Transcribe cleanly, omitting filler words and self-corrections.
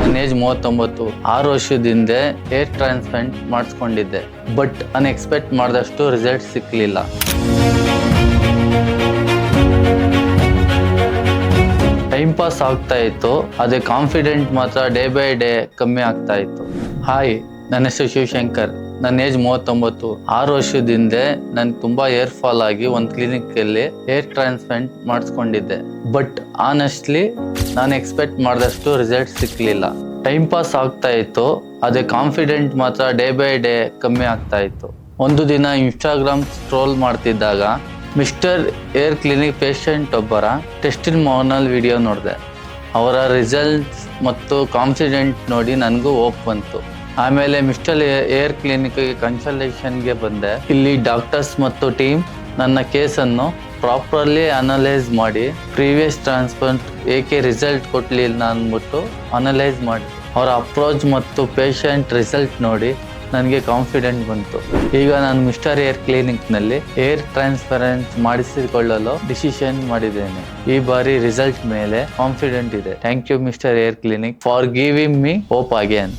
ನನ್ನ ಏಜ್ 39. 6 ವರ್ಷದಿಂದ hair transplant ಮಾಡಿಸ್ಕೊಂಡಿದ್ದೆ. But ಅನ್ಎಕ್ಸ್ಪೆಕ್ಟ್ ಮಾಡಿದಷ್ಟು ರಿಸಲ್ಟ್ ಸಿಕ್ಕಲಿಲ್ಲ. ಟೈಮ್ ಪಾಸ್ ಆಗ್ತಾ ಇತ್ತು, ಅದೇ ಕಾನ್ಫಿಡೆಂಟ್ ಮಾತ್ರ ಡೇ ಬೈ ಡೇ ಕಮ್ಮಿ ಆಗ್ತಾ ಇತ್ತು. ಹಾಯ್, ನನ್ನ ಹೆಸರು ಶಿವಶಂಕರ್. ನನ್ನ ಏಜ್ 39. 6 ವರ್ಷದಿಂದ ನನ್ಗೆ ತುಂಬಾ ಹೇರ್ ಫಾಲ್ ಆಗಿ ಒಂದು ಕ್ಲಿನಿಕಲ್ಲಿ ಹೇರ್ ಟ್ರಾನ್ಸ್ಪ್ಲಾಂಟ್ ಮಾಡಿಸ್ಕೊಂಡಿದ್ದೆ. ಬಟ್ ಆನೆಸ್ಟ್ಲಿ ನಾನು ಎಕ್ಸ್ಪೆಕ್ಟ್ ಮಾಡಿದಷ್ಟು ರಿಸಲ್ಟ್ ಸಿಕ್ಕಲಿಲ್ಲ. ಟೈಮ್ ಪಾಸ್ ಆಗ್ತಾ ಇತ್ತು, ಅದೇ ಕಾನ್ಫಿಡೆಂಟ್ ಮಾತ್ರ ಡೇ ಬೈ ಡೇ ಕಮ್ಮಿ ಆಗ್ತಾ ಇತ್ತು. ಒಂದು ದಿನ ಇನ್ಸ್ಟಾಗ್ರಾಮ್ ಸ್ಕ್ರೋಲ್ ಮಾಡ್ತಿದ್ದಾಗ ಮಿಸ್ಟರ್ ಹೇರ್ ಕ್ಲಿನಿಕ್ ಪೇಷಂಟ್ ಒಬ್ಬರ ಟೆಸ್ಟಿಮೋನಿಯಲ್ ವಿಡಿಯೋ ನೋಡಿದೆ. ಅವರ ರಿಸಲ್ಟ್ಸ್ ಮತ್ತು ಕಾನ್ಫಿಡೆಂಟ್ ನೋಡಿ ನನಗೂ ಹೋಪ್ ಬಂತು. ಆಮೇಲೆ ಮಿಸ್ಟರ್ ಹೇರ್ ಕ್ಲಿನಿಕ್ಗೆ ಕನ್ಸಲ್ಟೇಷನ್ಗೆ ಬಂದೆ. ಇಲ್ಲಿ ಡಾಕ್ಟರ್ಸ್ ಮತ್ತು ಟೀಮ್ ನನ್ನ ಕೇಸನ್ನು ಪ್ರಾಪರ್ಲಿ ಅನಲೈಸ್ ಮಾಡಿ ಪ್ರೀವಿಯಸ್ ಟ್ರಾನ್ಸ್ಪ್ಲಾಂಟ್ ಏಕೆ ರಿಸಲ್ಟ್ ಕೊಡಲಿಲ್ಲ ಅಂದ್ಬಿಟ್ಟು ಅನಲೈಸ್ ಮಾಡಿ ಅವರ ಅಪ್ರೋಚ್ ಮತ್ತು ಪೇಷಂಟ್ ರಿಸಲ್ಟ್ ನೋಡಿ ನನಗೆ ಕಾನ್ಫಿಡೆಂಟ್ ಬಂತು. ಈಗ ನಾನು ಮಿಸ್ಟರ್ ಹೇರ್ ಕ್ಲಿನಿಕ್ನಲ್ಲಿ ಹೇರ್ ಟ್ರಾನ್ಸ್ಪರೆನ್ಸ್ ಮಾಡಿಸಿಕೊಳ್ಳಲು ಡಿಸಿಷನ್ ಮಾಡಿದ್ದೇನೆ. ಈ ಬಾರಿ ರಿಸಲ್ಟ್ ಮೇಲೆ ಕಾನ್ಫಿಡೆಂಟ್ ಇದೆ. Thank you Mister Hair Clinic for giving me hope again.